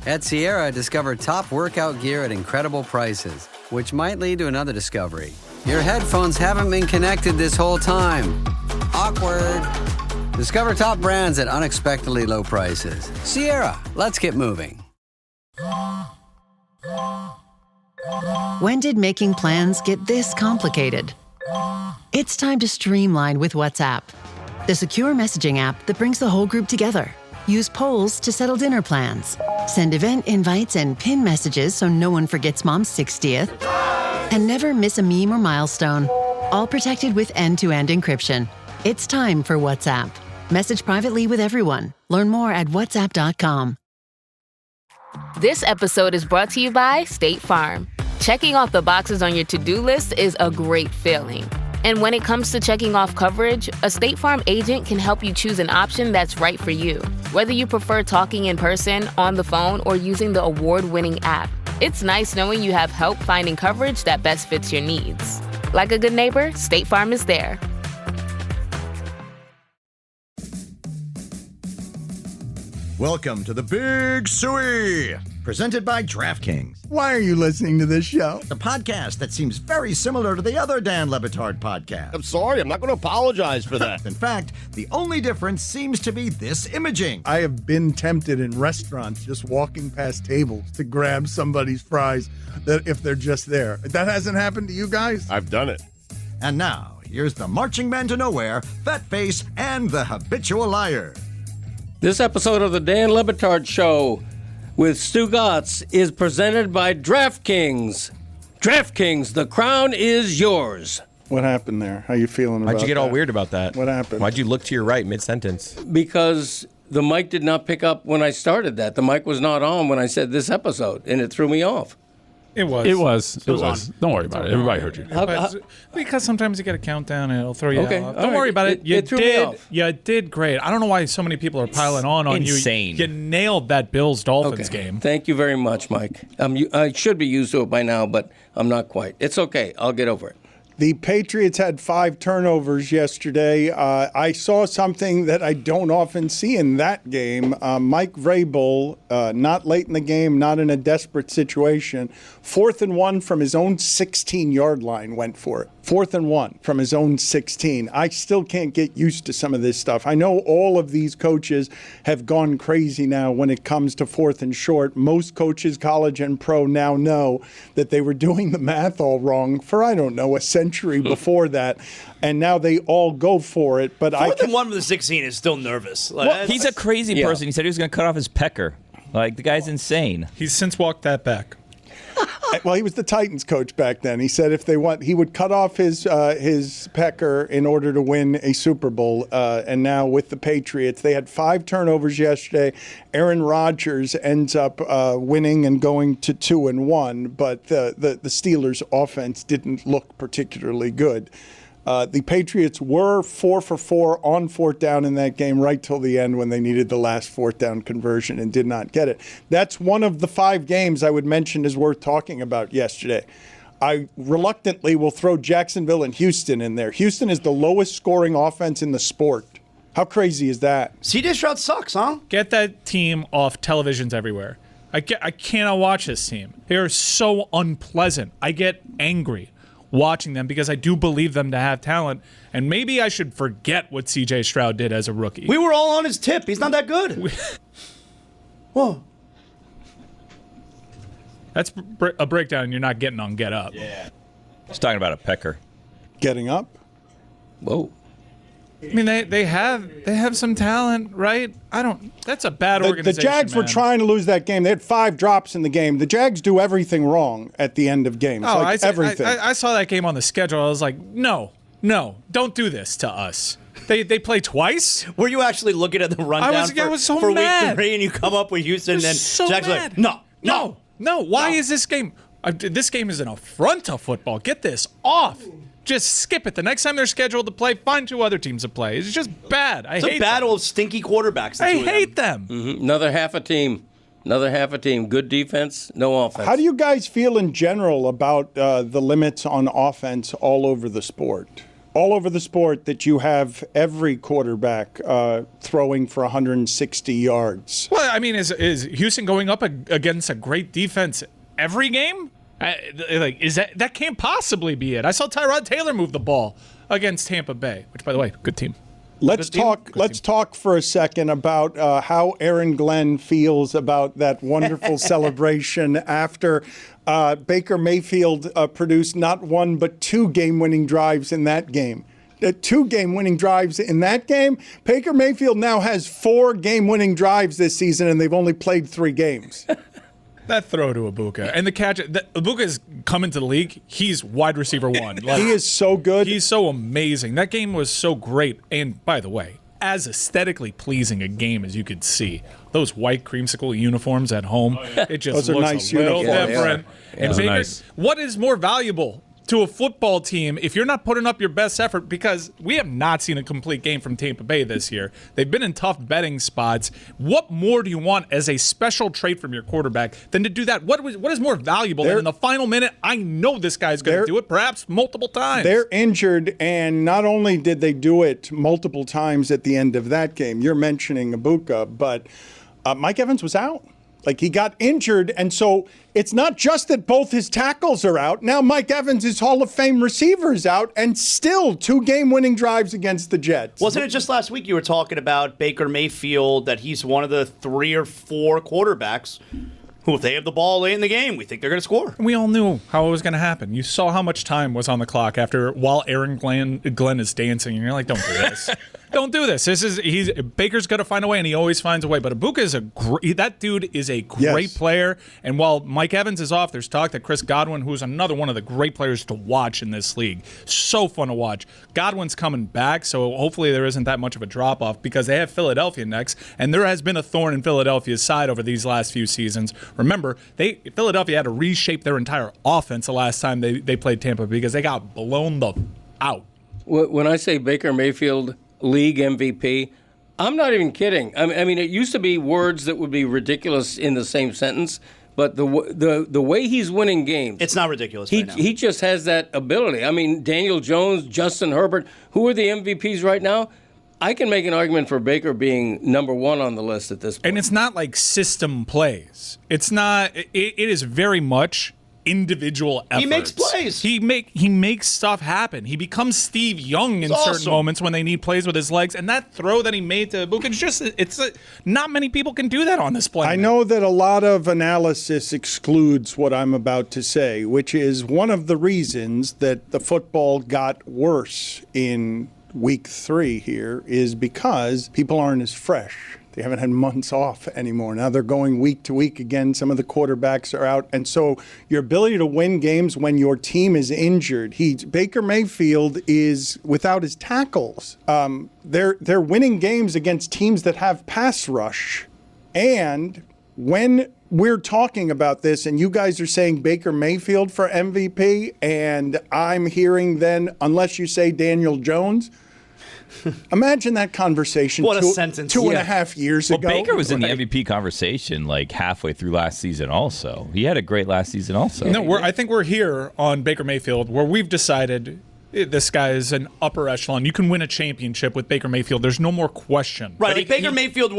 At Sierra, discover top workout gear at incredible prices, which might lead to another discovery. Your headphones haven't been connected this whole time. Awkward. Discover top brands at unexpectedly low prices. Sierra, let's get moving. When did making plans get this complicated? It's time to streamline with WhatsApp, the secure messaging app that brings the whole group together. Use polls to settle dinner plans. Send event invites and pin messages so no one forgets Mom's 60th. And never miss a meme or milestone. All protected with end-to-end encryption. It's time for WhatsApp. Message privately with everyone. Learn more at whatsapp.com. This episode is brought to you by State Farm. Checking off the boxes on your to-do list is a great feeling. And when it comes to checking off coverage, a State Farm agent can help you choose an option that's right for you. Whether you prefer talking in person, on the phone, or using the award-winning app, it's nice knowing you have help finding coverage that best fits your needs. Like a good neighbor, State Farm is there. Welcome to the Big Suey, presented by DraftKings, Why are you listening to this show? the podcast that seems very similar to the other Dan Le Batard podcast. I'm sorry, I'm not going to apologize for that. In fact, the only difference seems to be this imaging. I have been tempted in restaurants just walking past tables to grab somebody's fries that if they're just there. That hasn't happened to you guys? I've done it. And now, here's the marching man to nowhere, Fat Face, and the habitual liar. This episode of the Dan Le Batard Show with Stugotz is presented by DraftKings. DraftKings, the crown is yours. What happened there? How you feeling about that? Why'd you get all weird about that? What happened? Why'd you look to your right mid-sentence? Because the mic did not pick up when I started that. The mic was not on when I said this episode, and it threw me off. It was. It was. Don't worry about it. Everybody heard you. Because sometimes you get a countdown and it'll throw you Okay, off. all Don't worry right. about it. It threw me off. You did great. I don't know why so many people are piling on insane. you. You nailed that Bills-Dolphins game. Thank you very much, Mike. I should be used to it by now, but I'm not quite. It's okay. I'll get over it. The Patriots had 5 turnovers yesterday. I saw something that I don't often see in that game. Mike Vrabel, not late in the game, not in a desperate situation, 4th and 1 from his own 16-yard line went for it. 4th and 1 from his own 16. I still can't get used to some of this stuff. I know all of these coaches have gone crazy now when it comes to 4th and short. Most coaches, college and pro, now know that they were doing the math all wrong for, I don't know, a century before that. And now they all go for it. But 4th and 1 from the 16 is still nervous. Well, he's a crazy person. He said he was going to cut off his pecker. Like, the guy's insane. He's since walked that back. Well, he was the Titans coach back then. He said if they want, he would cut off his pecker in order to win a Super Bowl. And now with the Patriots, they had 5 turnovers yesterday. Aaron Rodgers ends up winning and going to 2-1, but the Steelers' offense didn't look particularly good. The Patriots were 4 for 4 on 4th down in that game right till the end when they needed the last 4th down conversion and did not get it. That's one of the 5 games I would mention is worth talking about yesterday. I reluctantly will throw Jacksonville and Houston in there. Houston is the lowest scoring offense in the sport. How crazy is that? CJ Stroud sucks, huh? Get that team off televisions everywhere. I cannot watch this team. They are so unpleasant. I get angry watching them because I do believe them to have talent, and maybe I should forget what C.J. Stroud did as a rookie. We were all on his tip. He's not that good. Whoa. That's a breakdown you're not getting on Get Up. Yeah. He's talking about a pecker. Getting up? Whoa. I mean, they have some talent, right? That's a bad organization. The Jags were trying to lose that game. They had 5 drops in the game. The Jags do everything wrong at the end of games. Everything. I saw that game on the schedule. I was like, no, don't do this to us. They play twice? Were you actually looking at the rundown I was so for mad. week 3 and you come up with Houston and then so Jags mad. like, no. Why is this game? This game is an affront to football. Get this off. Just skip it. The next time they're scheduled to play, find 2 other teams to play. It's just bad. It's a battle of stinky quarterbacks. I hate them. Mm-hmm. Another half a team. Good defense, no offense. How do you guys feel in general about the limits on offense all over the sport? all over the sport that you have every quarterback throwing for 160 yards. Well, I mean, is Houston going up against a great defense every game? Is that can't possibly be it? I saw Tyrod Taylor move the ball against Tampa Bay, which, by the way, good team. Let's talk for a second about how Aaron Glenn feels about that wonderful celebration after Baker Mayfield produced not one but 2 game-winning drives in that game. 2 game-winning drives in that game. Baker Mayfield now has 4 game-winning drives this season, and they've only played 3 games. That throw to Ibuka and the catch. Ibuka has come into the league. He's wide receiver 1. Like, he is so good. He's so amazing. That game was so great. And by the way, as aesthetically pleasing a game as you could see, those white creamsicle uniforms at home, it just looks nice a little uniforms. different. Yeah. And Baker, Nice. What is more valuable to a football team if you're not putting up your best effort? Because we have not seen a complete game from Tampa Bay this year. They've been in tough betting spots. What more do you want as a special trait from your quarterback than to do that? What is more valuable than in the final minute, I know this guy's going to do it, perhaps multiple times? They're injured, and not only did they do it multiple times at the end of that game, you're mentioning Ibuka, but Mike Evans was out. Like, he got injured, and so it's not just that both his tackles are out. Now Mike Evans, his Hall of Fame receiver, is out, and still 2 game-winning drives against the Jets. Wasn't it just last week you were talking about Baker Mayfield, that he's one of the 3 or 4 quarterbacks who, if they have the ball late in the game, we think they're going to score. We all knew how it was going to happen. You saw how much time was on the clock while Aaron Glenn is dancing, and you're like, don't do this. Don't do this. Baker's got to find a way, and he always finds a way. But Ibuka is that dude is a great player. And while Mike Evans is off, there's talk that Chris Godwin, who's another one of the great players to watch in this league, so fun to watch. Godwin's coming back, so hopefully there isn't that much of a drop off because they have Philadelphia next, and there has been a thorn in Philadelphia's side over these last few seasons. Remember, Philadelphia had to reshape their entire offense the last time they played Tampa because they got blown out. When I say Baker Mayfield league MVP, I'm not even kidding. I mean, it used to be words that would be ridiculous in the same sentence, but the way he's winning games, it's not ridiculous. He just has that ability. I mean, Daniel Jones, Justin Herbert, who are the MVPs right now? I can make an argument for Baker being number 1 on the list at this point. And it's not like system plays. It's not. It is very much individual efforts. He makes plays. He makes stuff happen. He becomes Steve Young in certain moments when they need plays with his legs. And that throw that he made to Ibuka, not many people can do that on this planet. I know that a lot of analysis excludes what I'm about to say, which is one of the reasons that the football got worse in week 3 here is because people aren't as fresh. They haven't had months off anymore. Now they're going week to week again. Some of the quarterbacks are out. And so your ability to win games when your team is injured, Baker Mayfield is without his tackles. They're winning games against teams that have pass rush. And when we're talking about this and you guys are saying Baker Mayfield for MVP, and I'm hearing then, unless you say Daniel Jones, imagine that conversation. What a sentence. 2.5 years ago. Well, Baker was in the MVP conversation like halfway through last season also. He had a great last season also. No, I think we're here on Baker Mayfield where we've decided this guy is an upper echelon. You can win a championship with Baker Mayfield. There's no more question. Right, like Baker Mayfield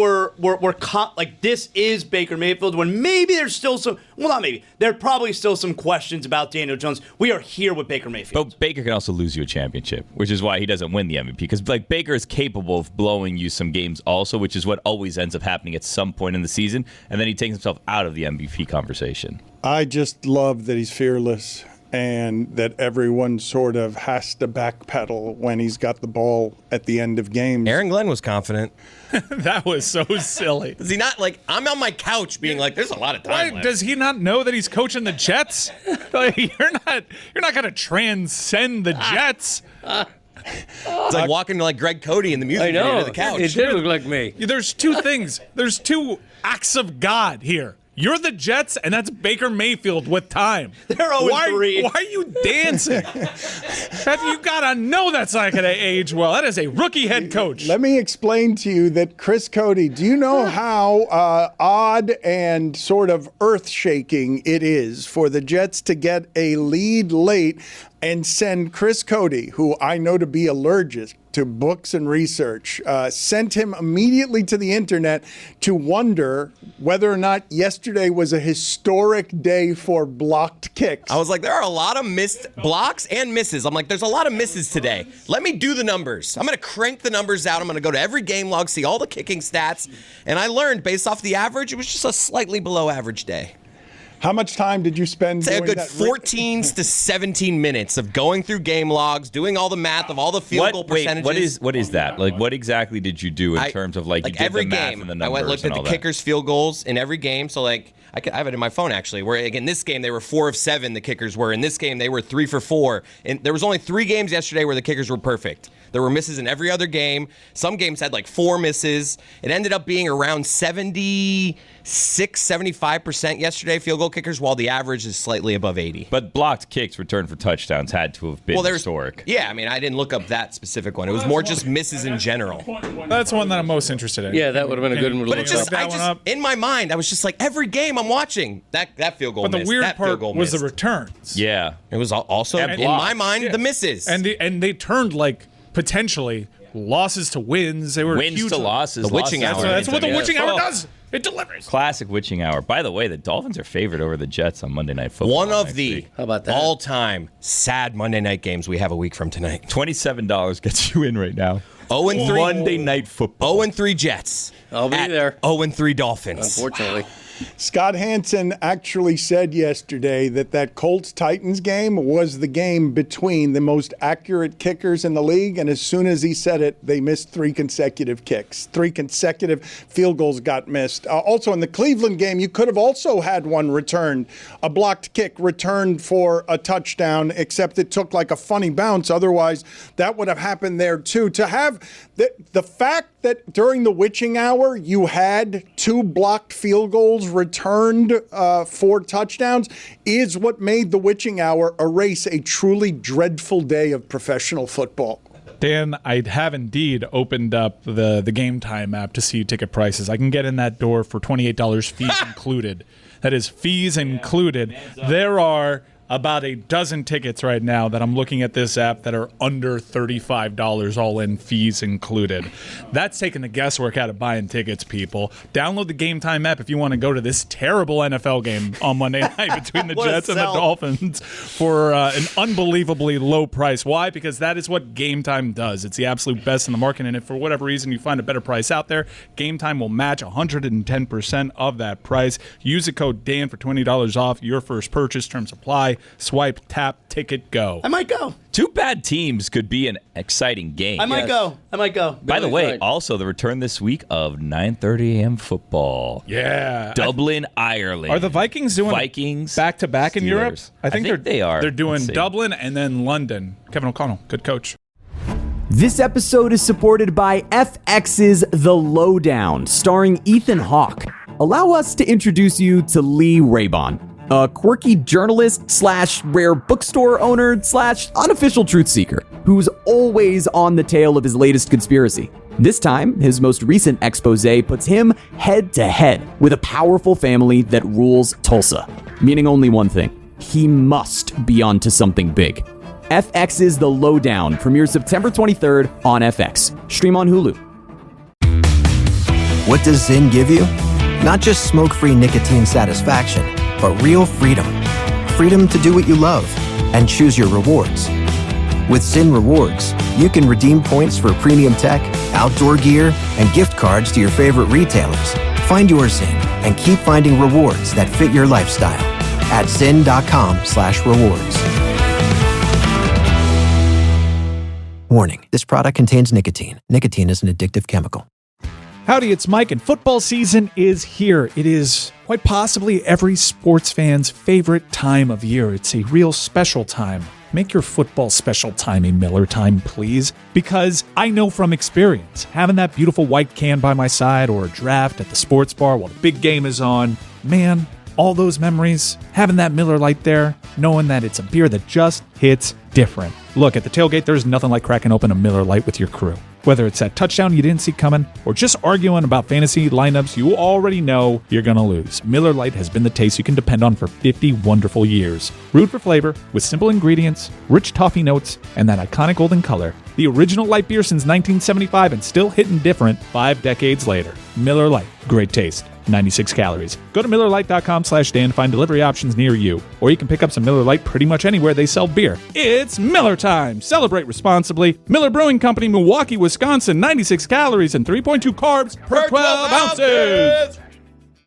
like this is Baker Mayfield when maybe there's still some, well, not maybe, there are probably still some questions about Daniel Jones. We are here with Baker Mayfield. But Baker can also lose you a championship, which is why he doesn't win the MVP. Because like Baker is capable of blowing you some games also, which is what always ends up happening at some point in the season. And then he takes himself out of the MVP conversation. I just love that he's fearless and that everyone sort of has to backpedal when he's got the ball at the end of games. Aaron Glenn was confident. That was so silly. Is he not like, I'm on my couch being like, there's a lot of time left. Does he not know that he's coaching the Jets? Like, you're not going to transcend the Jets. It's like walking to like Greg Cody in the music video to the couch. It did look like me. There's 2 things. There's 2 acts of God here. You're the Jets, and that's Baker Mayfield with time. They're 0-3. Why are you dancing? You gotta know that's not gonna age well. That is a rookie head coach. Let me explain to you that Chris Cody, do you know how odd and sort of earth-shaking it is for the Jets to get a lead late and send Chris Cody, who I know to be allergic to books and research, sent him immediately to the internet to wonder whether or not yesterday was a historic day for blocked kicks. I was like, there are a lot of missed blocks and misses. I'm like, there's a lot of misses today. Let me do the numbers. I'm going to crank the numbers out. I'm going to go to every game log, see all the kicking stats. And I learned, based off the average, it was just a slightly below average day. How much time did you spend doing that? A good 14 to 17 minutes of going through game logs, doing all the math of all the field goal percentages. What is that? Like, what exactly did you do in terms of, like you did every the math game, and the numbers? I went looked at the kickers' field goals in every game. So, like, I have it in my phone, actually, where, again, this game, they were 4 of 7, the kickers were. In this game, they were 3 for 4. And there was only 3 games yesterday where the kickers were perfect. There were misses in every other game. Some games had like 4 misses. It ended up being around 75% yesterday, field goal kickers, while the average is slightly above 80. But blocked kicks returned for touchdowns had to have been historic. Yeah, I mean, I didn't look up that specific one. It was more just misses in general. That's the one that I'm most interested in. Yeah, that would have been a good one to look up. In my mind, I was just like, every game I'm watching, that field goal But the missed, weird that part field goal was missed. the returns. Yeah. It was also, in my mind, the misses. And they turned like potentially losses to wins. They were wins huge to losses. The witching hour. That's what the witching hour does. It delivers. Classic witching hour. By the way, the Dolphins are favored over the Jets on Monday Night Football. One of the How about that? all-time sad Monday night games we have a week from tonight. $27 gets you in right now. 0-3 Monday Night Football. 0-3 Jets. I'll be there. 0-3 Dolphins. Unfortunately. Scott Hansen actually said yesterday that Colts-Titans game was the game between the most accurate kickers in the league, and as soon as he said it, they missed 3 consecutive kicks. 3 consecutive field goals got missed. Also, in the Cleveland game, you could have also had one returned, a blocked kick returned for a touchdown, except it took like a funny bounce. Otherwise, that would have happened there too. To have the fact that during the witching hour, you had 2 blocked field goals returned for touchdowns is what made the witching hour erase a truly dreadful day of professional football. Dan, I have indeed opened up the Game Time app to see ticket prices. I can get in that door for $28, fees included. That is fees included. There are about a dozen tickets right now that I'm looking at this app that are under $35 all in, fees included. That's taking the guesswork out of buying tickets, people. Download the Game Time app if you want to go to this terrible NFL game on Monday night between the Jets and the Dolphins for an unbelievably low price. Why? Because that is what Game Time does. It's the absolute best in the market, and if for whatever reason you find a better price out there, Game Time will match 110% of that price. Use the code Dan for $20 off your first purchase. Terms apply. Swipe, tap, ticket, go. I might go. 2 bad teams could be an exciting game. I might go. By the way, also the return this week of 9:30 a.m. football. Yeah. Dublin, Ireland. Are the Vikings doing back-to-back in Europe? I think they are. They're doing Dublin and then London. Kevin O'Connell, good coach. This episode is supported by FX's The Lowdown, starring Ethan Hawke. Allow us to introduce you to Lee Raybon, a quirky journalist / rare bookstore owner / unofficial truth seeker who's always on the tail of his latest conspiracy. This time, his most recent expose puts him head to head with a powerful family that rules Tulsa, meaning only one thing: he must be onto something big. FX's The Lowdown premieres September 23rd on FX. Stream on Hulu. What does Zyn give you? Not just smoke-free nicotine satisfaction, but real freedom. Freedom to do what you love and choose your rewards. With Zyn Rewards, you can redeem points for premium tech, outdoor gear, and gift cards to your favorite retailers. Find your Zyn and keep finding rewards that fit your lifestyle at zyn.com/rewards. Warning, this product contains nicotine. Nicotine is an addictive chemical. Howdy, it's Mike, and football season is here. It is quite possibly every sports fan's favorite time of year. It's a real special time. Make your football special time a Miller time, please, because I know from experience, having that beautiful white can by my side or a draft at the sports bar while the big game is on man, all those memories, having that Miller Lite there, knowing that it's a beer that just hits different. Look, at the tailgate, there's nothing like cracking open a Miller Lite with your crew. Whether it's that touchdown you didn't see coming, or just arguing about fantasy lineups you already know you're going to lose, Miller Lite has been the taste you can depend on for 50 wonderful years. Root for flavor, with simple ingredients, rich toffee notes, and that iconic golden color. The original light beer since 1975 and still hitting different 5 decades later. Miller Lite, great taste. 96 calories. Go to MillerLite.com/Dan to find delivery options near you. Or you can pick up some Miller Lite pretty much anywhere they sell beer. It's Miller time! Celebrate responsibly. Miller Brewing Company, Milwaukee, Wisconsin. 96 calories and 3.2 carbs per 12 ounces.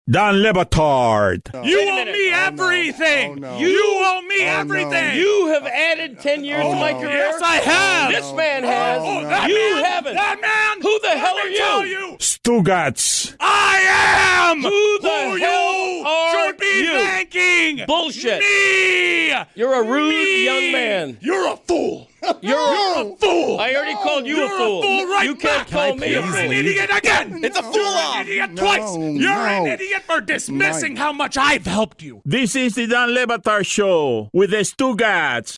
Don Le Batard. You owe me everything! You owe me everything! You have added 10 years to my career? Yes, I have! This man has. You haven't. That man! Who the hell are you? Tell you! Stugotz. I am! Who the hell you are should be you? thanking Bullshit. me! You're a rude young man. You're a fool! You're a fool! I already called you You're a fool. a fool right You can't back. call me a You're fool. an idiot again! It's a fool You're off. an idiot twice! You're an idiot for dismissing how much I've helped you! This is the Don Le Batard Show with the Stugotz.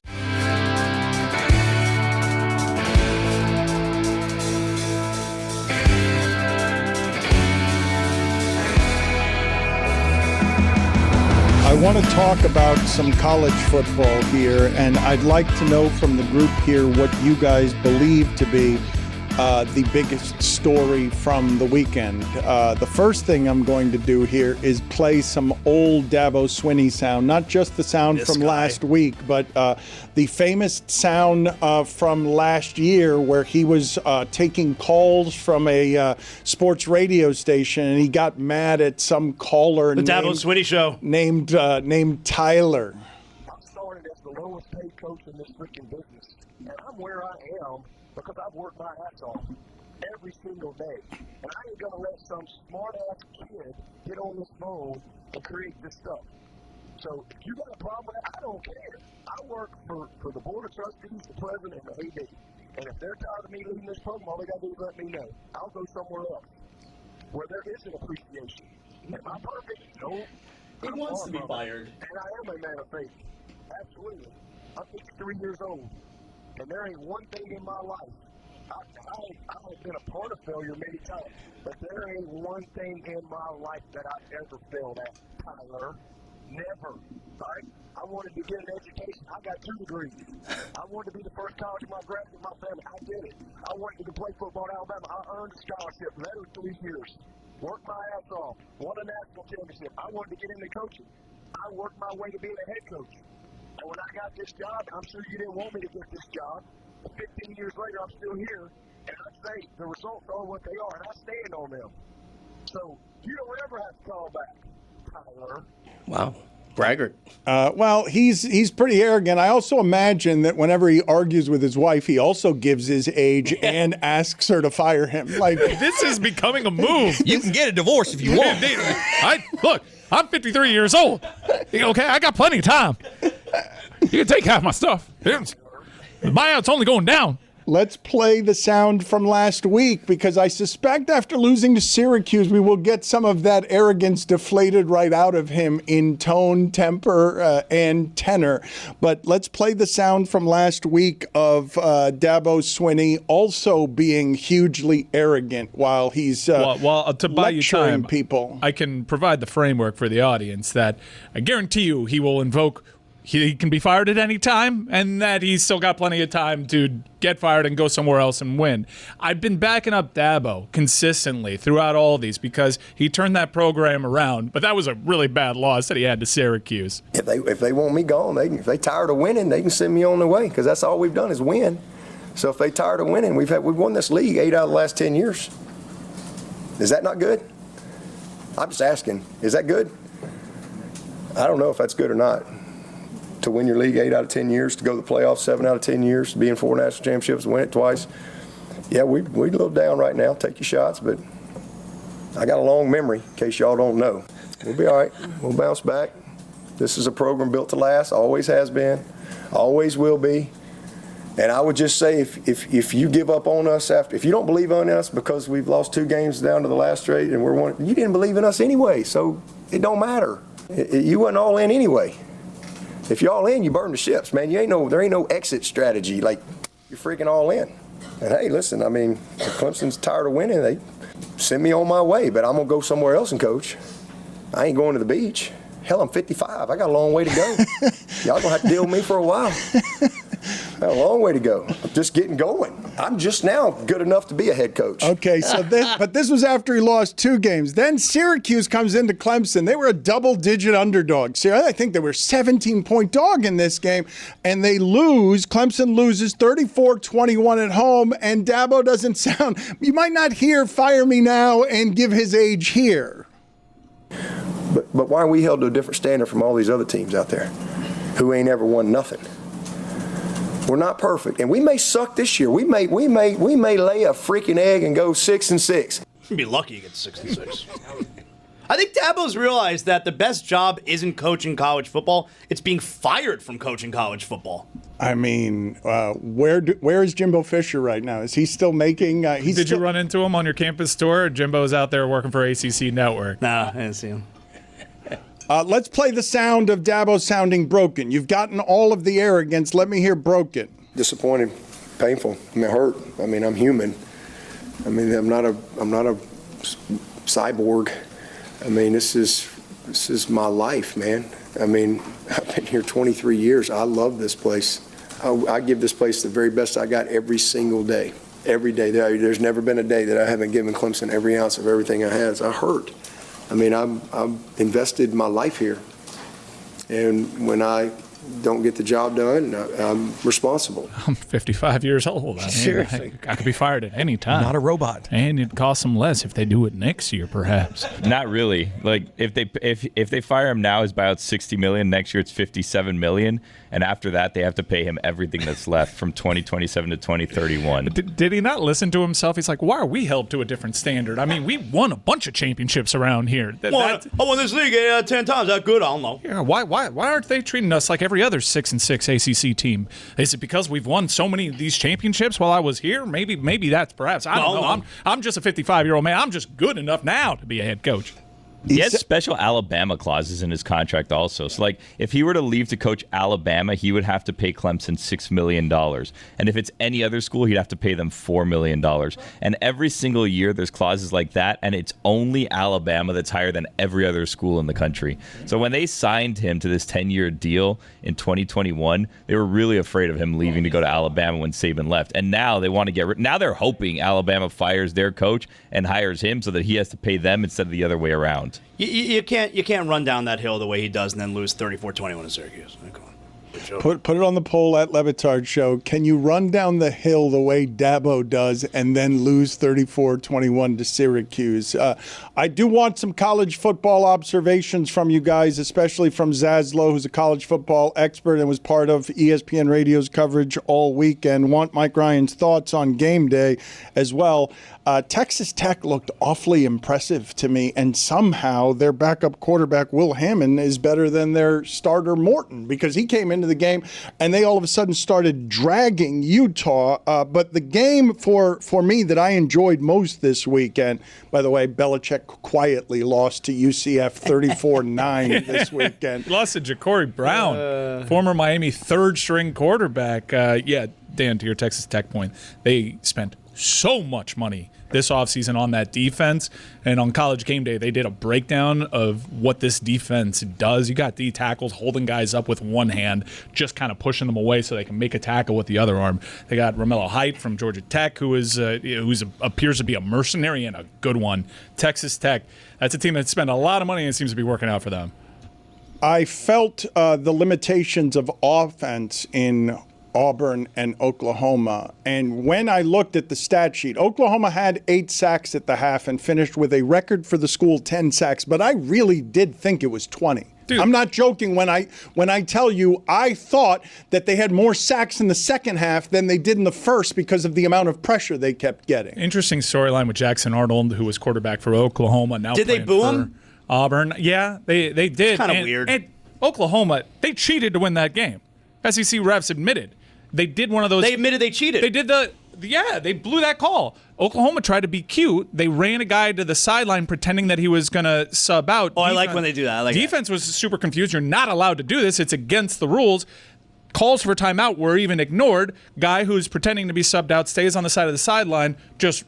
I want to talk about some college football here, and I'd like to know from the group here what you guys believe to be the biggest story from the weekend. The first thing I'm going to do here is play some old Dabo Swinney sound, not just the sound from last week, but the famous sound from last year where he was taking calls from a sports radio station, and he got mad at some caller. The Dabo Swinney Show. Named Tyler. I started as the lowest paid coach in this freaking business, and I'm where I am because I've worked my ass off every single day. And I ain't gonna let some smart-ass kid get on this phone and create this stuff. So if you got a problem with that, I don't care. I work for the board of trustees, the president, and the AD. And if they're tired of me leading this program, all they gotta do is let me know. I'll go somewhere else where there is an appreciation. Am I perfect? No. He wants to be fired. And I am a man of faith. Absolutely. I'm 53 years old. And there ain't one thing in my life. I've been a part of failure many times, but there ain't one thing in my life that I've ever failed at, Tyler. Never. Right? I wanted to get an education. I got 2 degrees. I wanted to be the first college my graduate in my family. I did it. I wanted to play football in Alabama. I earned a scholarship for those 3 years. Worked my ass off. Won a national championship. I wanted to get into coaching. I worked my way to being a head coach. And when I got this job, I'm sure you didn't want me to get this job. 15 years later, I'm still here, and I say the results are what they are, and I stand on them. So you don't ever have to call back, Tyler. Wow. Braggart. Well, he's pretty arrogant. I also imagine that whenever he argues with his wife, he also gives his age and asks her to fire him. Like, this is becoming a move. You can get a divorce if you want. Look, I'm 53 years old. Okay, I got plenty of time. You can take half my stuff. The buyout's only going down. Let's play the sound from last week, because I suspect after losing to Syracuse, we will get some of that arrogance deflated right out of him in tone, temper, and tenor. But let's play the sound from last week of Dabo Swinney also being hugely arrogant while he's to buy you time, people. I can provide the framework for the audience that I guarantee you he will invoke. He can be fired at any time, and that he's still got plenty of time to get fired and go somewhere else and win. I've been backing up Dabo consistently throughout all of these because he turned that program around, but that was a really bad loss that he had to Syracuse. If they want me gone, if they tired of winning, they can send me on the way, because that's all we've done is win. So if they tired of winning, we've won this league 8 out of the last 10 years. Is that not good? I'm just asking. Is that good? I don't know if that's good or not. To win your league 8 out of 10 years, to go to the playoffs 7 out of 10 years, to be in 4 national championships, win it twice. Yeah, we're a little down right now. Take your shots, but I got a long memory, in case y'all don't know. We'll be all right. We'll bounce back. This is a program built to last, always has been, always will be. And I would just say, if you give up on us if you don't believe in us because we've lost 2 games down to the last straight and we're one, you didn't believe in us anyway. So It don't matter. You wasn't all in anyway. If you're all in, you burn the ships, man. There ain't no exit strategy. Like, you're freaking all in. And hey, listen, I mean, if Clemson's tired of winning, they send me on my way, but I'm going to go somewhere else and coach. I ain't going to the beach. Hell, I'm 55. I got a long way to go. Y'all going to have to deal with me for a while. I got a long way to go. I'm just getting going. I'm just now good enough to be a head coach. Okay, but this was after he lost 2 games. Then Syracuse comes into Clemson. They were a double-digit underdog. I think they were a 17-point dog in this game, and they lose. Clemson loses 34-21 at home, and Dabo doesn't sound. You might not hear "fire me now" and give his age here. But why are we held to a different standard from all these other teams out there who ain't ever won nothing? We're not perfect, and we may suck this year. We may lay a freaking egg and go 6-6. You'd be lucky you get 6-6. I think Dabo's realized that the best job isn't coaching college football; it's being fired from coaching college football. I mean, where is Jimbo Fisher right now? Is he still making? Did you run into him on your campus tour? Jimbo's out there working for ACC Network. Nah, I didn't see him. Let's play the sound of Dabo sounding broken. You've gotten all of the arrogance. Let me hear broken. Disappointed, painful. I mean, hurt. I mean, I'm human. I mean, I'm not a cyborg. I mean, this is my life, man. I mean, I've been here 23 years. I love this place. I give this place the very best I got every single day. Every day. There's never been a day that I haven't given Clemson every ounce of everything I have. I hurt. I mean, I've invested my life here, and when I don't get the job done, I'm responsible. I'm 55 years old. I mean, Seriously. I could be fired at any time. Not a robot. And it costs them less if they do it next year, perhaps. Not really. Like if they fire him now, it's about $60 million. Next year, it's $57 million, and after that, they have to pay him everything that's left from 2027 to 2031. Did he not listen to himself? He's like, why are we held to a different standard? I mean, we won a bunch of championships around here. I won this league 10 times. That good? I don't know. Yeah. Why aren't they treating us like every other 6-6 ACC team? Is it because we've won so many of these championships while I was here? Maybe that's perhaps. I don't know. I'm just a 55-year-old man. I'm just good enough now to be a head coach. He has special Alabama clauses in his contract also. So, like, if he were to leave to coach Alabama, he would have to pay Clemson $6 million. And if it's any other school, he'd have to pay them $4 million. And every single year, there's clauses like that, and it's only Alabama that's higher than every other school in the country. So when they signed him to this 10-year deal in 2021, they were really afraid of him leaving to go to Alabama when Saban left. And now they want to get rid. Now they're hoping Alabama fires their coach and hires him so that he has to pay them instead of the other way around. You can't run down that hill the way he does and then lose 34-21 in Syracuse. Come on. Put it on the poll at Le Batard Show. Can you run down the hill the way Dabo does and then lose 34-21 to Syracuse? I do want some college football observations from you guys, especially from Zaslow, who's a college football expert and was part of ESPN Radio's coverage all weekend. Want Mike Ryan's thoughts on game day as well. Texas Tech looked awfully impressive to me, and somehow their backup quarterback, Will Hammond, is better than their starter, Morton, because he came into the game and they all of a sudden started dragging Utah. But the game for me that I enjoyed most this weekend, by the way, Belichick quietly lost to UCF 34-9 this weekend. Lost to Ja'Cory Brown, former Miami third-string quarterback. Dan, to your Texas Tech point, they spent so much money this offseason on that defense. And on College Game Day, they did a breakdown of what this defense does. You got D tackles holding guys up with one hand, just kind of pushing them away so they can make a tackle with the other arm. They got Romello Height from Georgia Tech, who appears to be a mercenary and a good one. Texas Tech, that's a team that spent a lot of money and it seems to be working out for them. I felt the limitations of offense in Auburn and Oklahoma. And when I looked at the stat sheet, Oklahoma had 8 sacks at the half and finished with a record for the school 10 sacks, but I really did think it was 20. Dude. I'm not joking when I tell you I thought that they had more sacks in the second half than they did in the first because of the amount of pressure they kept getting. Interesting storyline with Jackson Arnold, who was quarterback for Oklahoma. Now did they boo him? Auburn. Yeah, they did. It's kind of weird. And Oklahoma, they cheated to win that game. SEC refs admitted. They did one of those. They admitted they cheated. They did They blew that call. Oklahoma tried to be cute. They ran a guy to the sideline pretending that he was going to sub out. Oh, I like when they do that. Defense was super confused. You're not allowed to do this. It's against the rules. Calls for timeout were even ignored. Guy who's pretending to be subbed out stays on the side of the sideline, just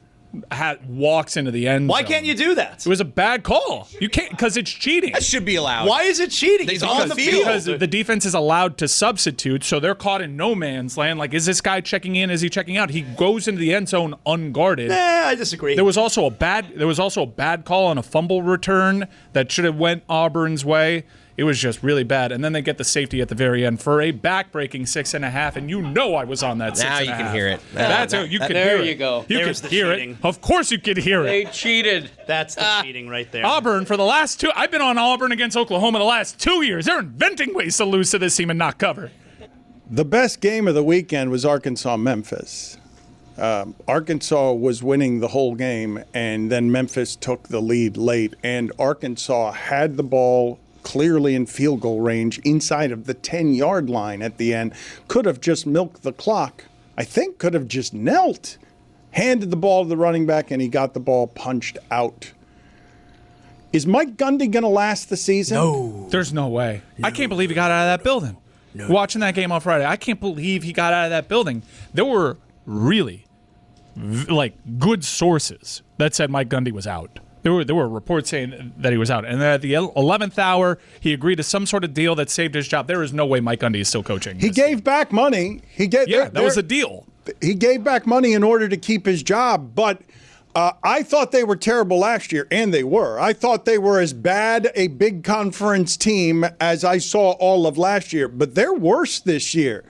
walks into the end zone. Why can't you do that? It was a bad call. You can't, because it's cheating. That should be allowed. Why is it cheating? He's on the field. Because the defense is allowed to substitute, so they're caught in no man's land. Like, is this guy checking in? Is he checking out? He goes into the end zone unguarded. I disagree. There was also a bad call on a fumble return that should have went Auburn's way. It was just really bad. And then they get the safety at the very end for a back-breaking 6.5, and you know I was on that 6.5. Now you can hear it. That's how you can hear it. There you go. You There's could the hear cheating. it. Of course you could hear it. They cheated. That's the cheating right there. Auburn for the last 2. I've been on Auburn against Oklahoma the last 2 years. They're inventing ways to lose to this team and not cover. The best game of the weekend was Arkansas-Memphis. Arkansas was winning the whole game, and then Memphis took the lead late, and Arkansas had the ball clearly in field goal range inside of the 10-yard line at the end. Could have just milked the clock. I think could have just knelt. Handed the ball to the running back, and he got the ball punched out. Is Mike Gundy going to last the season? No. There's no way. I can't believe he got out of that building. No. Watching that game on Friday, I can't believe he got out of that building. There were really, good sources that said Mike Gundy was out. There were reports saying that he was out. And then at the 11th hour, he agreed to some sort of deal that saved his job. There is no way Mike Gundy is still coaching. He gave back money. That was a deal. He gave back money in order to keep his job, but I thought they were terrible last year, and they were. I thought they were as bad a big conference team as I saw all of last year, but they're worse this year.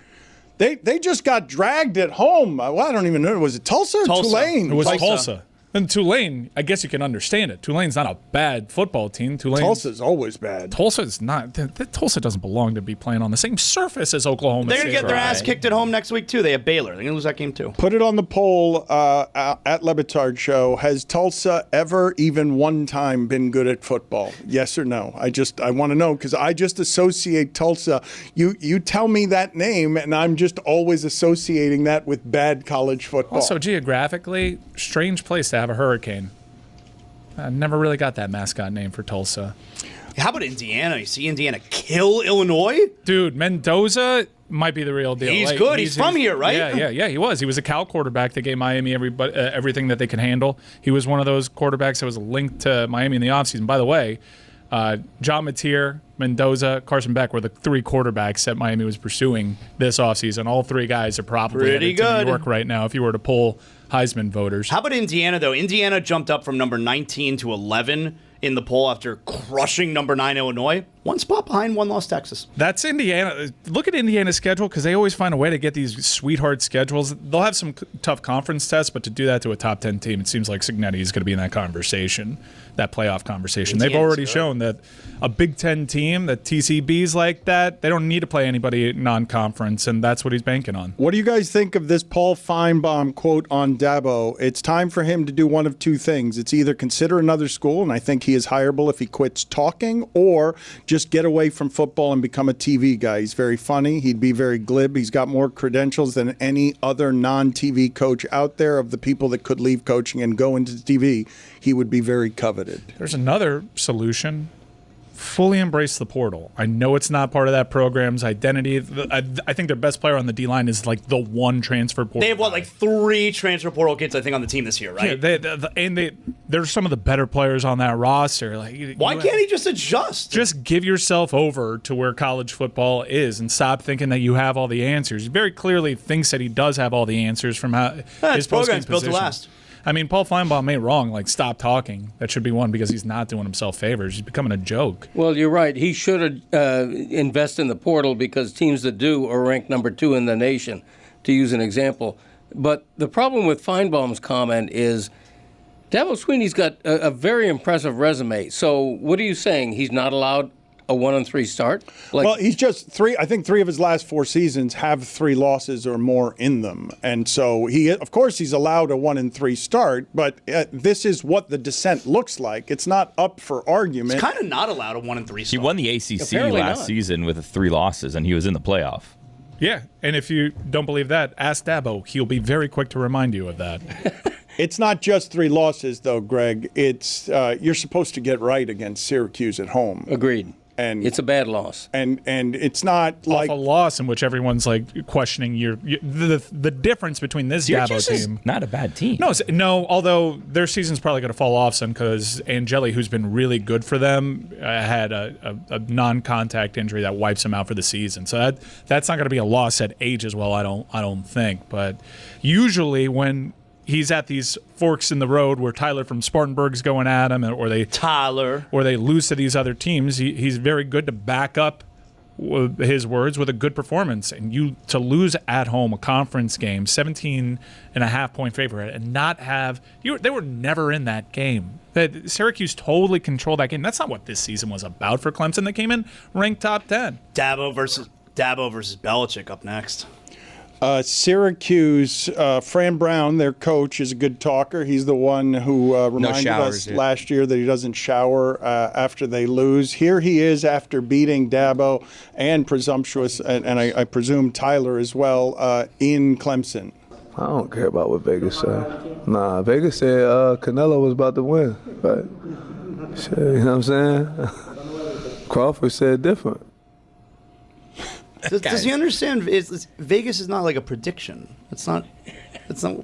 They just got dragged at home. Well, I don't even know. Was it Tulsa or Tulane? It was Tulsa. And Tulane, I guess you can understand it. Tulane's not a bad football team. Tulsa's always bad. Tulsa's not. Tulsa doesn't belong to be playing on the same surface as Oklahoma They're State. going to get their ass kicked at home next week, too. They have Baylor. They're going to lose that game, too. Put it on the poll at Le Batard Show. Has Tulsa ever even one time been good at football? Yes or no? I want to know, because I just associate Tulsa. You tell me that name, and I'm just always associating that with bad college football. Also, geographically, strange place to have a hurricane. I never really got that mascot name for Tulsa. How about Indiana? You see Indiana kill Illinois? Dude, Mendoza might be the real deal. He's good. He's from here, right? Yeah, he was. He was a Cal quarterback that gave Miami everything that they could handle. He was one of those quarterbacks that was linked to Miami in the offseason. By the way, John Mateer, Mendoza, Carson Beck were the 3 quarterbacks that Miami was pursuing this offseason. All 3 guys are probably headed to New York right now if you were to poll Heisman voters. How about Indiana, though? Indiana jumped up from number 19 to 11 in the poll after crushing number 9 Illinois. 1 spot behind, 1 lost Texas. That's Indiana. Look at Indiana's schedule, because they always find a way to get these sweetheart schedules. They'll have some tough conference tests, but to do that to a top 10 team, it seems like Cignetti is going to be in that conversation, that playoff conversation. They've already shown that a Big Ten team, that TCB's like that, they don't need to play anybody non-conference, and that's what he's banking on. What do you guys think of this Paul Feinbaum quote on Dabo? It's time for him to do one of 2 things. It's either consider another school, and I think he is hireable if he quits talking, or just get away from football and become a TV guy. He's very funny. He'd be very glib. He's got more credentials than any other non-TV coach out there. Of the people that could leave coaching and go into TV, he would be very coveted. There's another solution. Fully embrace the portal. I know it's not part of that program's identity. I think their best player on the D-line is like the one transfer portal. They have, 3 transfer portal kids, I think, on the team this year, right? Yeah, they're some of the better players on that roster. Why can't he just adjust? Just give yourself over to where college football is and stop thinking that you have all the answers. He very clearly thinks that he does have all the answers from his program's built position. to last. I mean, Paul Feinbaum ain't wrong. Stop talking. That should be one, because he's not doing himself favors. He's becoming a joke. Well, you're right. He should invest in the portal, because teams that do are ranked number 2 in the nation, to use an example. But the problem with Feinbaum's comment is Dabo Swinney's got a very impressive resume. So what are you saying? He's not allowed a 1-3 start? Well, he's just 3. I think 3 of his last 4 seasons have 3 losses or more in them, and so of course, he's allowed a 1-3 start. But this is what the descent looks like. It's not up for argument. He's kind of not allowed a 1-3 start. He won the ACC last season with 3 losses, and he was in the playoff. Yeah, and if you don't believe that, ask Dabo. He'll be very quick to remind you of that. It's not just 3 losses, though, Greg. It's you're supposed to get right against Syracuse at home. Agreed. And it's a bad loss. And it's not like a loss in which everyone's like questioning the difference between this Syracuse Dabo is team. not a bad team. No. Although their season's probably going to fall off some because Angeli, who's been really good for them, had a non-contact injury that wipes him out for the season. So that's not going to be a loss at age as well. I don't think. But usually when he's at these forks in the road where Tyler from Spartanburg's going at him, or they lose to these other teams, he's very good to back up his words with a good performance. And to lose at home a conference game, 17.5-point favorite, and not have they were never in that game. That Syracuse totally controlled that game. That's not what this season was about for Clemson. They came in ranked top 10. Dabo versus Belichick up next. Syracuse, Fran Brown, their coach, is a good talker. He's the one who reminded us last year that he doesn't shower after they lose. Here he is after beating Dabo and presumptuous, and I presume Tyler as well, in Clemson. I don't care about what Vegas said. Nah, Vegas said Canelo was about to win. But, shit, you know what I'm saying? Crawford said different. Does he understand? Vegas is not like a prediction. It's not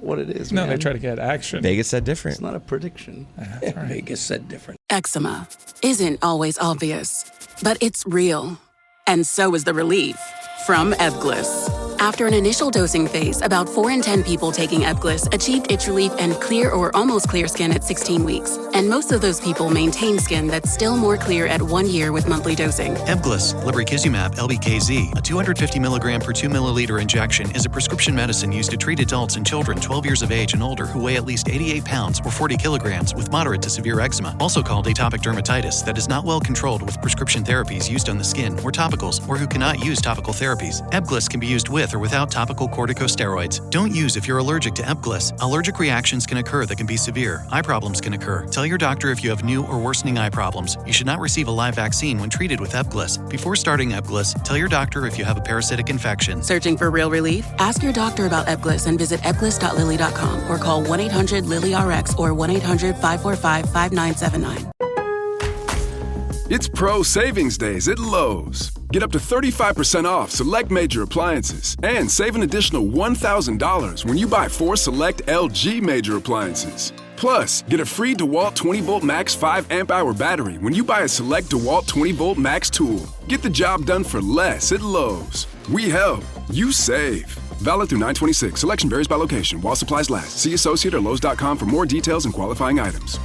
what it is. No, man. they try to get action. Vegas said different. It's not a prediction. That's right. Vegas said different. Eczema isn't always obvious, but it's real. And so is the relief from Ebglyss. After an initial dosing phase, about 4 in 10 people taking Ebglyss achieved itch relief and clear or almost clear skin at 16 weeks. And most of those people maintain skin that's still more clear at 1 year with monthly dosing. Ebglyss, lebrikizumab LBKZ, a 250 milligram per 2 milliliter injection, is a prescription medicine used to treat adults and children 12 years of age and older who weigh at least 88 pounds or 40 kilograms with moderate to severe eczema, also called atopic dermatitis, that is not well controlled with prescription therapies used on the skin or topicals, or who cannot use topical therapies. Ebglyss can be used with or without topical corticosteroids. Don't use if you're allergic to Ebglyss. Allergic reactions can occur that can be severe. Eye problems can occur. Tell your doctor if you have new or worsening eye problems. You should not receive a live vaccine when treated with Ebglyss. Before starting Ebglyss, tell your doctor if you have a parasitic infection. Searching for real relief? Ask your doctor about Ebglyss and visit ebglyss.lilly.com or call 1-800-LILY-RX or 1-800-545-5979. It's Pro Savings Days at Lowe's. Get up to 35% off select major appliances and save an additional $1,000 when you buy 4 select LG major appliances. Plus, get a free DeWalt 20-volt max 5 amp-hour battery when you buy a select DeWalt 20-volt max tool. Get the job done for less at Lowe's. We help. You save. Valid through 9/26. Selection varies by location. While supplies last. See associate or Lowe's.com for more details and qualifying items.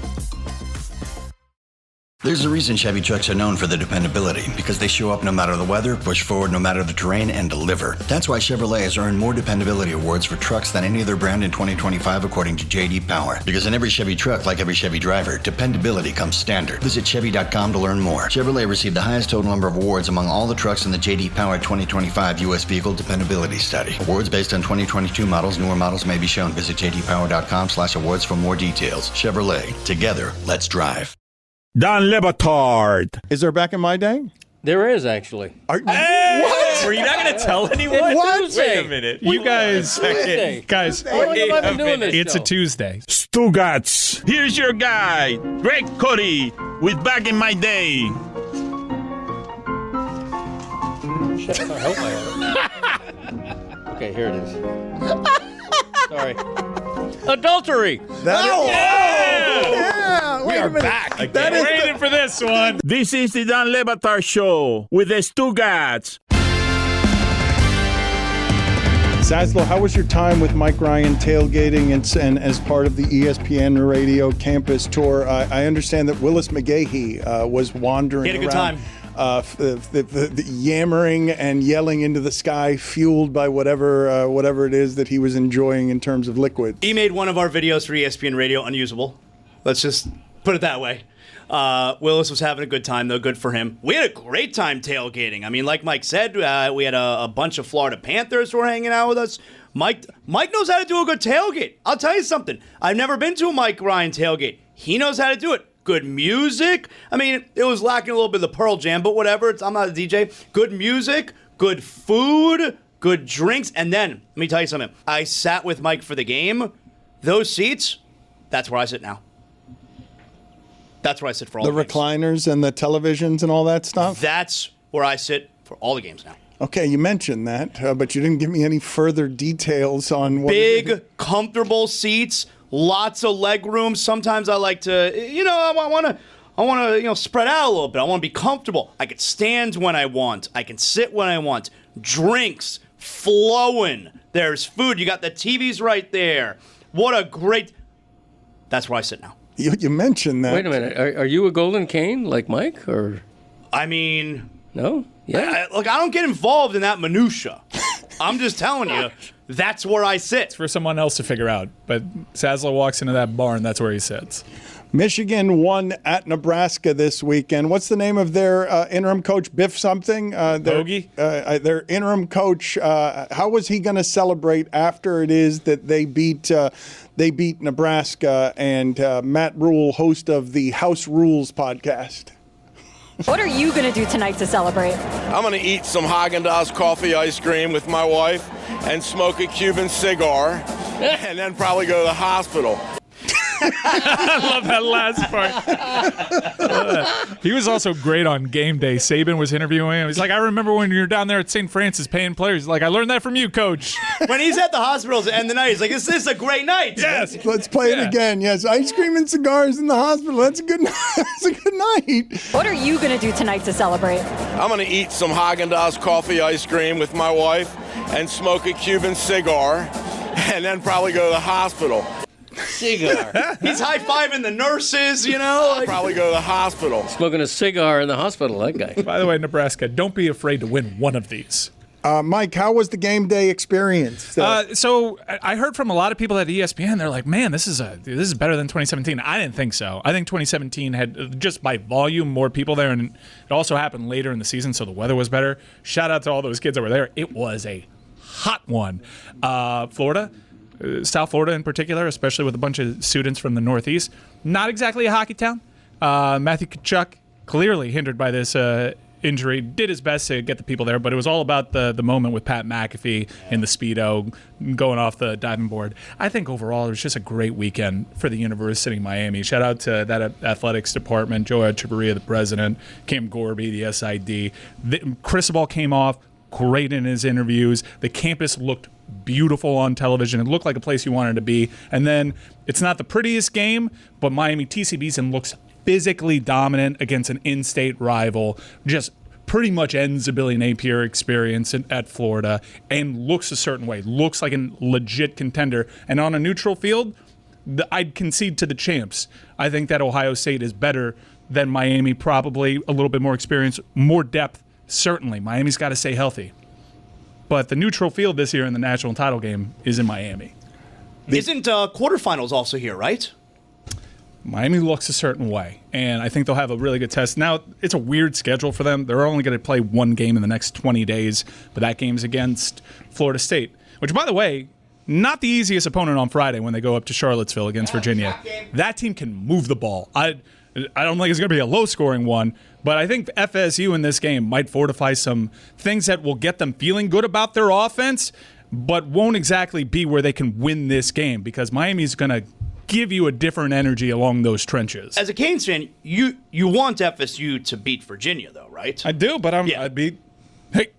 There's a reason Chevy trucks are known for their dependability, because they show up no matter the weather, push forward no matter the terrain, and deliver. That's why Chevrolet has earned more dependability awards for trucks than any other brand in 2025, according to J.D. Power. Because in every Chevy truck, like every Chevy driver, dependability comes standard. Visit Chevy.com to learn more. Chevrolet received the highest total number of awards among all the trucks in the J.D. Power 2025 U.S. Vehicle Dependability Study. Awards based on 2022 models. Newer models may be shown. Visit JDPower.com/awards for more details. Chevrolet. Together, let's drive. Don Le Batard. Is there back in my day? There is, actually. What? Were you not going to tell anyone? What? Wait a minute. You guys, Tuesday. It's a Tuesday. Stugotz. Here's your guy, Greg Cody, with Back in My Day. Okay, here it is. Sorry. Adultery. We are back. Waiting for this one. This is the Don Le Batard Show with the Stugotz. Zaslow, how was your time with Mike Ryan tailgating and as part of the ESPN radio campus tour? I understand that Willis McGahee was wandering around. He had a good time. The yammering and yelling into the sky, fueled by whatever it is that he was enjoying in terms of liquid. He made one of our videos for ESPN Radio unusable. Let's just put it that way. Willis was having a good time, though. Good for him. We had a great time tailgating. I mean, like Mike said, we had a bunch of Florida Panthers who were hanging out with us. Mike knows how to do a good tailgate. I'll tell you something. I've never been to a Mike Ryan tailgate. He knows how to do it. Good music. I mean, it was lacking a little bit of the Pearl Jam, but whatever. I'm not a DJ. Good music, good food, good drinks. And then, let me tell you something. I sat with Mike for the game. Those seats, that's where I sit now. That's where I sit for all the games. Recliners and the televisions and all that stuff? That's where I sit for all the games now. Okay, you mentioned that, but you didn't give me any further details on what. Big, comfortable seats, lots of leg room. Sometimes I like to, I want to, spread out a little bit. I want to be comfortable. I can stand when I want. I can sit when I want. Drinks flowing. There's food. You got the TVs right there. What a great. That's where I sit now. You mentioned that. Wait a minute. Are you a golden cane like Mike, or? I mean. No. Yeah. I don't get involved in that minutia. I'm just telling you, that's where I sit. It's for someone else to figure out. But Sazler walks into that barn, that's where he sits. Michigan won at Nebraska this weekend. What's the name of their interim coach? Biff something? Bogey? Their interim coach. How was he going to celebrate after it is that they beat Nebraska? And Matt Rule, host of the House Rules podcast. What are you going to do tonight to celebrate? I'm going to eat some Häagen-Dazs coffee ice cream with my wife and smoke a Cuban cigar and then probably go to the hospital. I love that last part. He was also great on game day. Saban was interviewing him. He's like, I remember when you were down there at St. Francis paying players. He's like, I learned that from you, coach. When he's at the hospital at the end of the night, he's like, this is a great night. Yes. Let's play it again. Yes, ice cream and cigars in the hospital. That's a good night. That's a good night. What are you going to do tonight to celebrate? I'm going to eat some Häagen-Dazs coffee ice cream with my wife and smoke a Cuban cigar and then probably go to the hospital. Cigar. He's high-fiving the nurses, Like, probably go to the hospital. Smoking a cigar in the hospital, that guy. By the way, Nebraska, don't be afraid to win one of these. Mike, how was the game day experience? So I heard from a lot of people at ESPN. They're like, "Man, this is better than 2017." I didn't think so. I think 2017 had, just by volume, more people there, and it also happened later in the season, so the weather was better. Shout out to all those kids that were there. It was a hot one. Florida. South Florida in particular, especially with a bunch of students from the Northeast. Not exactly a hockey town. Matthew Tkachuk, clearly hindered by this injury, did his best to get the people there, but it was all about the moment with Pat McAfee in the Speedo going off the diving board. I think overall it was just a great weekend for the University of Miami. Shout out to that athletics department, Joe Echeverria, the president, Kim Gorby, the SID. Cristobal came off great in his interviews. The campus looked beautiful on television. It looked like a place you wanted to be. And then it's not the prettiest game, but Miami TCB's looks physically dominant against an in-state rival. Just pretty much ends the Billy Napier experience at Florida and looks a certain way. Looks like a legit contender. And on a neutral field, I'd concede to the champs. I think that Ohio State is better than Miami, probably a little bit more experience, more depth. Certainly. Miami's got to stay healthy. But the neutral field this year in the national title game is in Miami. Isn't quarterfinals also here, right? Miami looks a certain way, and I think they'll have a really good test. Now, it's a weird schedule for them. They're only going to play one game in the next 20 days, but that game's against Florida State, which, by the way, not the easiest opponent on Friday when they go up to Charlottesville against Virginia. That team can move the ball. I don't think it's going to be a low-scoring one, but I think FSU in this game might fortify some things that will get them feeling good about their offense, but won't exactly be where they can win this game because Miami's going to give you a different energy along those trenches. As a Canes fan, you want FSU to beat Virginia, though, right? I do, but hey,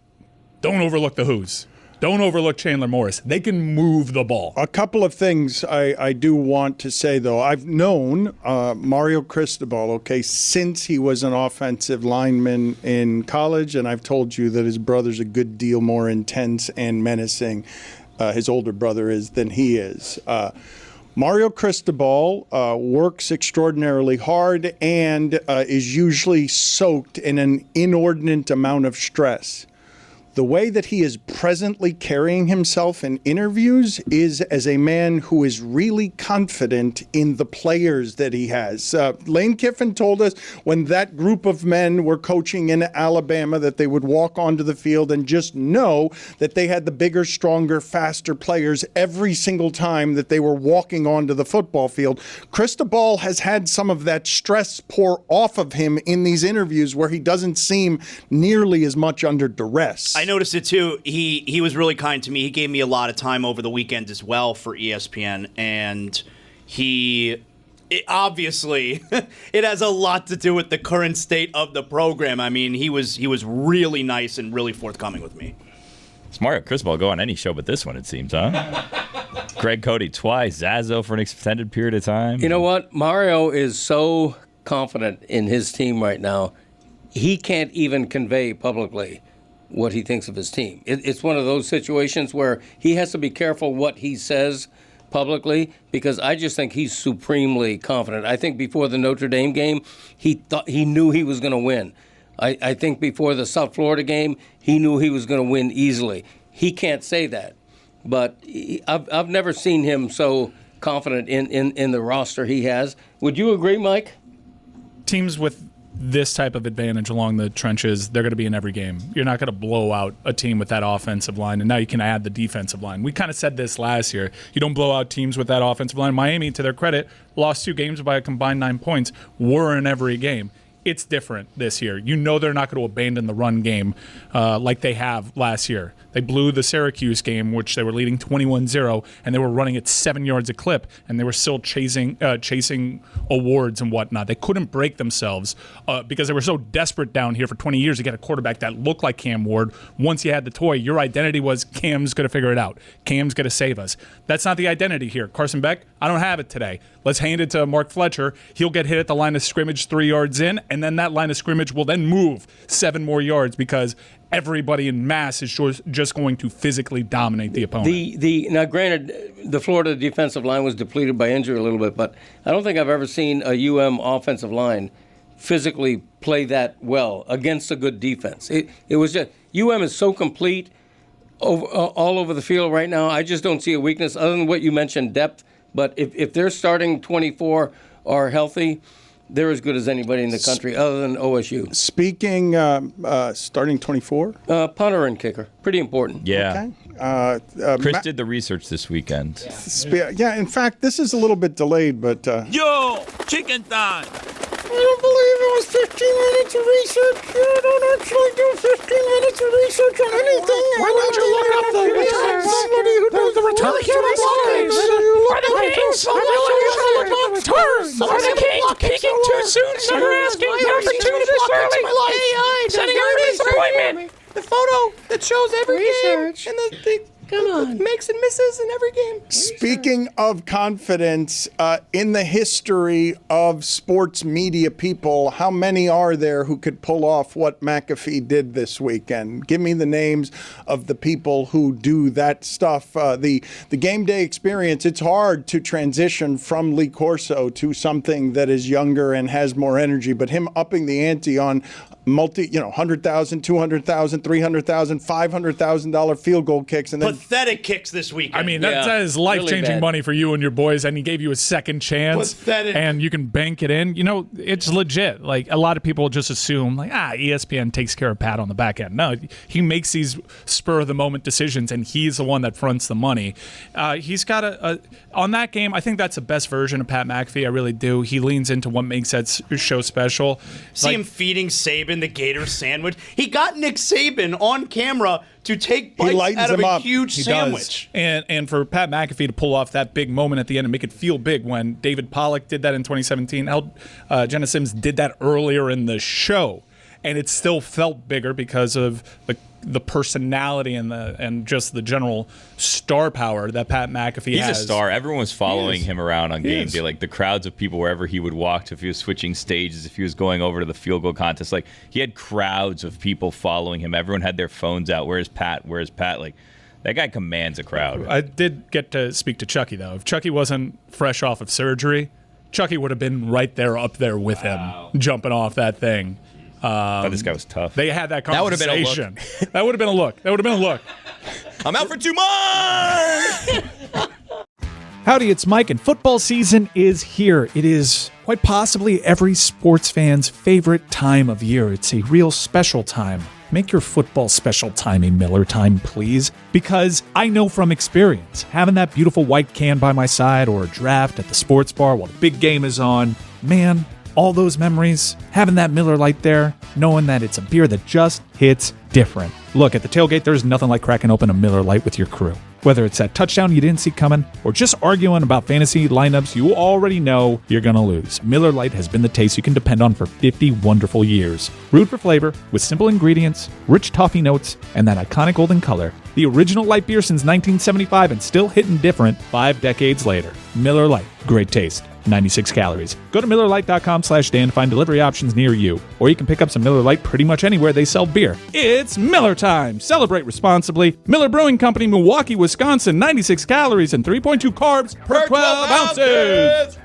don't overlook the who's. Don't overlook Chandler Morris. They can move the ball. A couple of things I do want to say, though. I've known Mario Cristobal, since he was an offensive lineman in college, and I've told you that his brother's a good deal more intense and menacing, his older brother is, than he is. Mario Cristobal works extraordinarily hard and is usually soaked in an inordinate amount of stress. The way that he is presently carrying himself in interviews is as a man who is really confident in the players that he has. Lane Kiffin told us when that group of men were coaching in Alabama that they would walk onto the field and just know that they had the bigger, stronger, faster players every single time that they were walking onto the football field. Cristobal has had some of that stress pour off of him in these interviews where he doesn't seem nearly as much under duress. I noticed it too. He was really kind to me. He gave me a lot of time over the weekend as well for ESPN, and obviously it has a lot to do with the current state of the program. I mean, he was really nice and really forthcoming with me. Mario Cristobal will go on any show but this one, it seems, huh? Greg Cody twice, Zazzo for an extended period of time. You know what? Mario is so confident in his team right now, he can't even convey publicly what he thinks of his team. It's one of those situations where he has to be careful what he says publicly, because I just think he's supremely confident. I think before the Notre Dame game, he knew he was going to win. I think before the South Florida game, he knew he was going to win easily. He can't say that, but I've never seen him so confident in the roster he has. Would you agree, Mike? Teams with this type of advantage along the trenches, they're going to be in every game. You're not going to blow out a team with that offensive line, and now you can add the defensive line. We kind of said this last year. You don't blow out teams with that offensive line. Miami, to their credit, lost 2 games by a combined 9 points. We're in every game. It's different this year. You know they're not going to abandon the run game like they have last year. They blew the Syracuse game, which they were leading 21-0, and they were running at 7 yards a clip, and they were still chasing awards and whatnot. They couldn't break themselves because they were so desperate down here for 20 years to get a quarterback that looked like Cam Ward. Once you had the toy, your identity was Cam's going to figure it out. Cam's going to save us. That's not the identity here. Carson Beck, I don't have it today. Let's hand it to Mark Fletcher. He'll get hit at the line of scrimmage 3 yards in, and then that line of scrimmage will then move 7 more yards because everybody in mass is just going to physically dominate the opponent. Now, granted, the Florida defensive line was depleted by injury a little bit, but I don't think I've ever seen a UM offensive line physically play that well against a good defense. It was just UM is so complete all over the field right now. I just don't see a weakness other than what you mentioned, depth. But if their starting 24 are healthy, they're as good as anybody in the country other than OSU. Speaking, starting 24? Punter and kicker. Pretty important. Yeah. Okay. Chris did the research this weekend. Yeah, in fact, this is a little bit delayed, but... Yo, chicken time. I don't believe it was 15 minutes of research. I don't actually do 15 minutes of research on anything. Why don't you look up the returns? Somebody who knows the returns. Are the Kings peaking too soon? Never asking number 2 this early. AI setting a disappointment. The photo that shows every game and the Come on. makes and misses in every game. Speaking of confidence, in the history of sports media people, how many are there who could pull off what McAfee did this weekend? Give me the names of the people who do that stuff. The game day experience, it's hard to transition from Lee Corso to something that is younger and has more energy, but him upping the ante on $100,000, $200,000, $300,000, $500,000 field goal kicks, and then pathetic kicks this weekend. I mean, that is life-changing really money for you and your boys, and he gave you a second chance, Pathetic. and you can bank it in. You know, it's legit. Like, a lot of people just assume, like, ESPN takes care of Pat on the back end. No, he makes these spur-of-the-moment decisions, and he's the one that fronts the money. He's got on that game, I think that's the best version of Pat McAfee. I really do. He leans into what makes that show special. See him feeding Saban the Gator sandwich. He got Nick Saban on camera to take bites out of a huge sandwich. And for Pat McAfee to pull off that big moment at the end and make it feel big when David Pollack did that in 2017, Jenna Sims did that earlier in the show, and it still felt bigger because of the personality and just the general star power that Pat McAfee has. He's a star. Everyone was following him around on game day. Like the crowds of people wherever he would walk to, if he was switching stages, if he was going over to the field goal contest. Like he had crowds of people following him. Everyone had their phones out. Where's Pat? Where's Pat? Like that guy commands a crowd. I did get to speak to Chucky though. If Chucky wasn't fresh off of surgery, Chucky would have been right there up there with him, jumping off that thing. But this guy was tough. They had that conversation. That would have been a look. That would have been a look. I'm out for 2 months! Howdy, it's Mike, and football season is here. It is quite possibly every sports fan's favorite time of year. It's a real special time. Make your football special time a Miller time, please, because I know from experience, having that beautiful white can by my side or a draft at the sports bar while the big game is on, man, all those memories, having that Miller Lite there, knowing that it's a beer that just hits different. Look, at the tailgate, there's nothing like cracking open a Miller Lite with your crew. Whether it's that touchdown you didn't see coming, or just arguing about fantasy lineups you already know you're going to lose, Miller Lite has been the taste you can depend on for 50 wonderful years. Brewed for flavor, with simple ingredients, rich toffee notes, and that iconic golden color, the original light beer since 1975 and still hitting different 5 decades later. Miller Lite, great taste. 96 calories. Go to MillerLite.com/Dan to find delivery options near you, or you can pick up some Miller Lite pretty much anywhere they sell beer. It's Miller time! Celebrate responsibly. Miller Brewing Company, Milwaukee, Wisconsin, 96 calories and 3.2 carbs per 12 ounces.